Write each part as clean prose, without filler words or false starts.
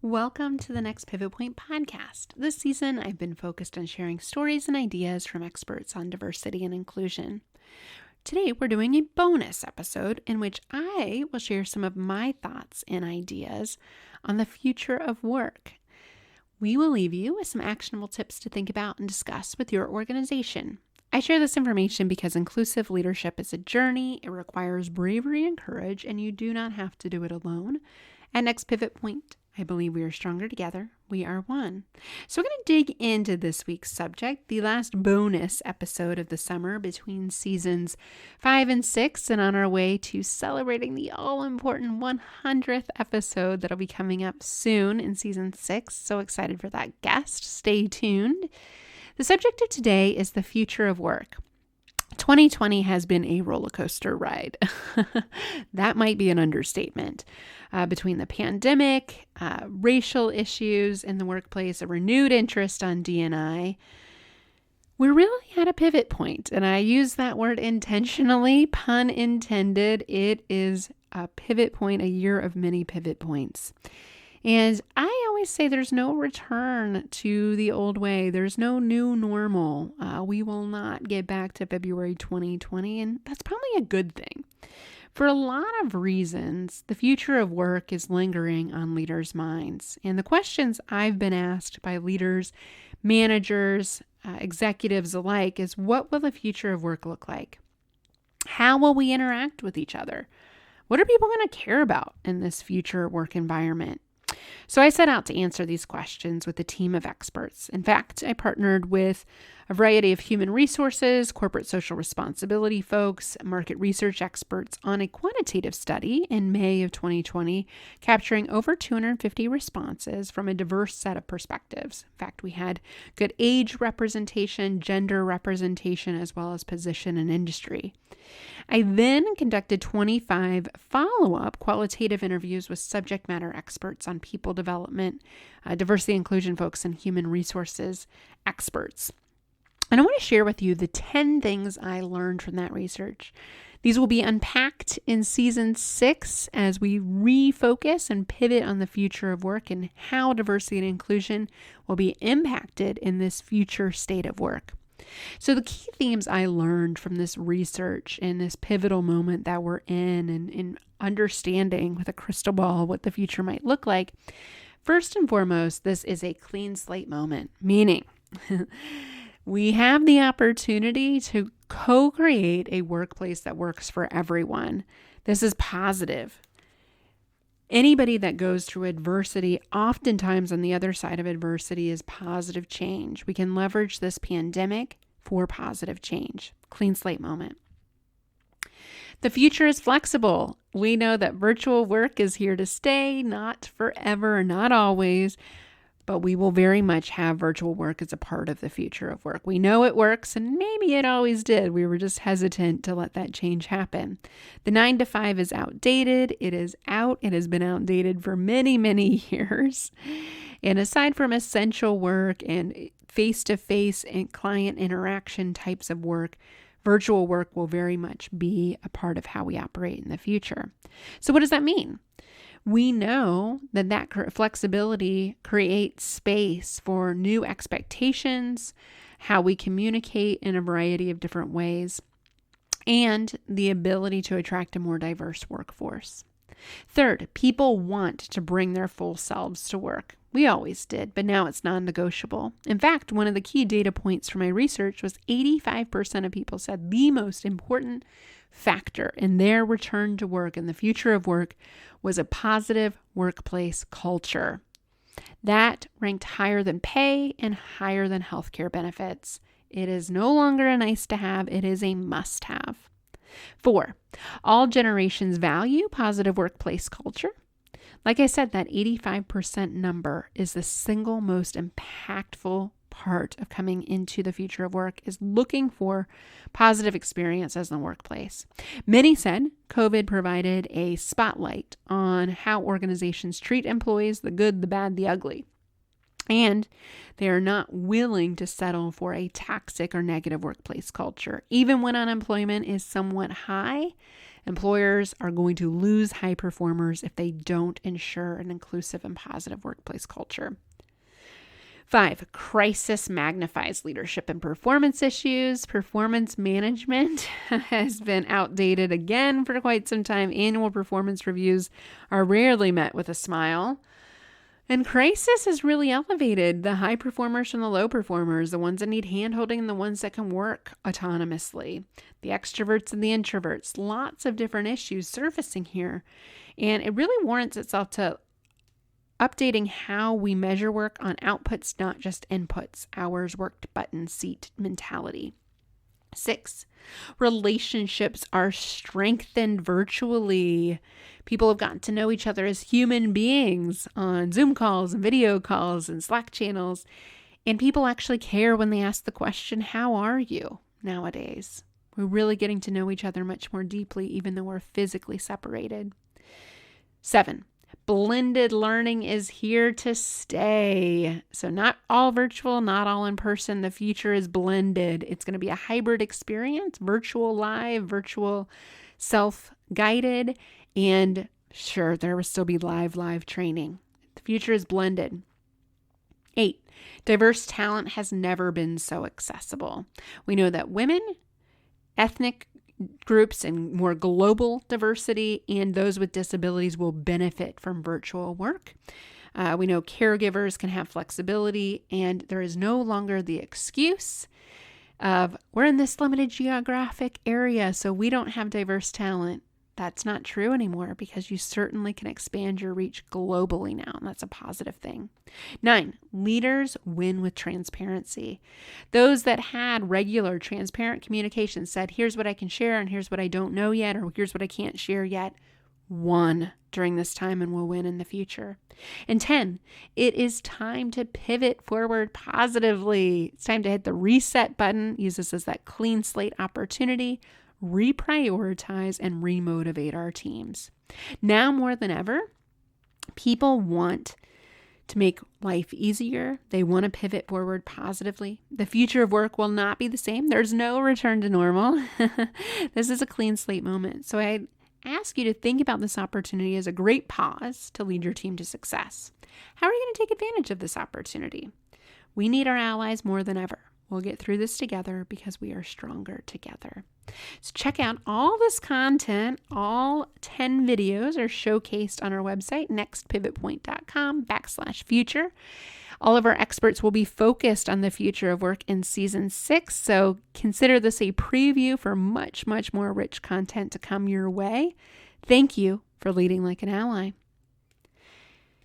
Welcome to the Next Pivot Point podcast. This season, I've been focused on sharing stories and ideas from experts on diversity and inclusion. Today, we're doing a bonus episode in which I will share some of my thoughts and ideas on the future of work. We will leave you with some actionable tips to think about and discuss with your organization. I share this information because inclusive leadership is a journey. It requires bravery and courage, and you do not have to do it alone. At Next Pivot Point, I believe we are stronger together. We are one. So we're going to dig into this week's subject, the last bonus episode of the summer between seasons 5 and 6, and on our way to celebrating the all-important 100th episode that'll be coming up soon in season 6. So excited for that guest. Stay tuned. The subject of today is the future of work. 2020 has been a roller coaster ride. That might be an understatement. Between the pandemic, racial issues in the workplace, a renewed interest on D&I, we're really at a pivot point, and I use that word intentionally, pun intended. It is a pivot point, a year of many pivot points. And I always say there's no return to the old way. There's no new normal. We will not get back to February 2020, and that's probably a good thing. For a lot of reasons, the future of work is lingering on leaders' minds. And the questions I've been asked by leaders, managers, executives alike is, what will the future of work look like? How will we interact with each other? What are people going to care about in this future work environment? So I set out to answer these questions with a team of experts. In fact, I partnered with a variety of human resources, corporate social responsibility folks, market research experts on a quantitative study in May of 2020, capturing over 250 responses from a diverse set of perspectives. In fact, we had good age representation, gender representation, as well as position and industry. I then conducted 25 follow-up qualitative interviews with subject matter experts on people development, diversity inclusion folks, and human resources experts. And I want to share with you the 10 things I learned from that research. These will be unpacked in season 6 as we refocus and pivot on the future of work and how diversity and inclusion will be impacted in this future state of work. So the key themes I learned from this research in this pivotal moment that we're in and in understanding with a crystal ball what the future might look like, first and foremost, this is a clean slate moment, meaning we have the opportunity to co-create a workplace that works for everyone. This is positive. Anybody that goes through adversity, oftentimes on the other side of adversity, is positive change. We can leverage this pandemic for positive change. Clean slate moment. The future is flexible. We know that virtual work is here to stay, not forever, not always, but we will very much have virtual work as a part of the future of work. We know it works, and maybe it always did. We were just hesitant to let that change happen. The 9 to 5 is outdated. It is out. It has been outdated for many, many years. And aside from essential work and face-to-face and client interaction types of work, virtual work will very much be a part of how we operate in the future. So what does that mean? We know that flexibility creates space for new expectations, how we communicate in a variety of different ways, and the ability to attract a more diverse workforce. Third, people want to bring their full selves to work. We always did, but now it's non-negotiable. In fact, one of the key data points from my research was 85% of people said the most important factor in their return to work and the future of work was a positive workplace culture. That ranked higher than pay and higher than healthcare benefits. It is no longer a nice to have, it is a must have. 4, all generations value positive workplace culture. Like I said, that 85% number is the single most impactful part of coming into the future of work, is looking for positive experiences in the workplace. Many said COVID provided a spotlight on how organizations treat employees, the good, the bad, the ugly. And they are not willing to settle for a toxic or negative workplace culture. Even when unemployment is somewhat high, Employers are going to lose high performers if they don't ensure an inclusive and positive workplace culture. 5, crisis magnifies leadership and performance issues. Performance management has been outdated again for quite some time. Annual performance reviews are rarely met with a smile. And crisis has really elevated the high performers from the low performers, the ones that need hand-holding and the ones that can work autonomously, the extroverts and the introverts. Lots of different issues surfacing here. And it really warrants itself to updating how we measure work on outputs, not just inputs, hours worked, button, seat mentality. 6, relationships are strengthened virtually. People have gotten to know each other as human beings on Zoom calls and video calls and Slack channels. And people actually care when they ask the question, how are you nowadays? We're really getting to know each other much more deeply, even though we're physically separated. 7, blended learning is here to stay. So not all virtual, not all in person. The future is blended. It's going to be a hybrid experience, virtual live, virtual self-guided, and sure, there will still be live training. The future is blended. 8, diverse talent has never been so accessible. We know that women, ethnic groups, and more global diversity and those with disabilities will benefit from virtual work. We know caregivers can have flexibility, and there is no longer the excuse of we're in this limited geographic area, so we don't have diverse talent. That's not true anymore because you certainly can expand your reach globally now, and that's a positive thing. 9, leaders win with transparency. Those that had regular, transparent communication said, here's what I can share and here's what I don't know yet, or here's what I can't share yet, won during this time and will win in the future. And 10, it is time to pivot forward positively. It's time to hit the reset button, use this as that clean slate opportunity, reprioritize and remotivate our teams. Now more than ever, people want to make life easier. They want to pivot forward positively. The future of work will not be the same. There's no return to normal. This is a clean slate moment. So I ask you to think about this opportunity as a great pause to lead your team to success. How are you going to take advantage of this opportunity? We need our allies more than ever. We'll get through this together because we are stronger together. So check out all this content. All 10 videos are showcased on our website, nextpivotpoint.com/future. All of our experts will be focused on the future of work in season 6. So consider this a preview for much, much more rich content to come your way. Thank you for leading like an ally.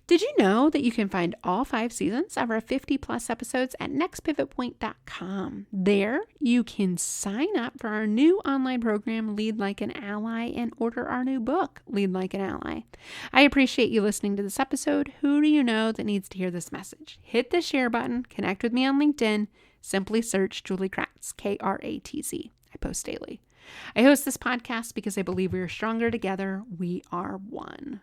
Did you know that you can find all 5 seasons of our 50+ episodes at nextpivotpoint.com? There, you can sign up for our new online program, Lead Like an Ally, and order our new book, Lead Like an Ally. I appreciate you listening to this episode. Who do you know that needs to hear this message? Hit the share button, connect with me on LinkedIn, simply search Julie Kratz, Kratz. I post daily. I host this podcast because I believe we are stronger together. We are one.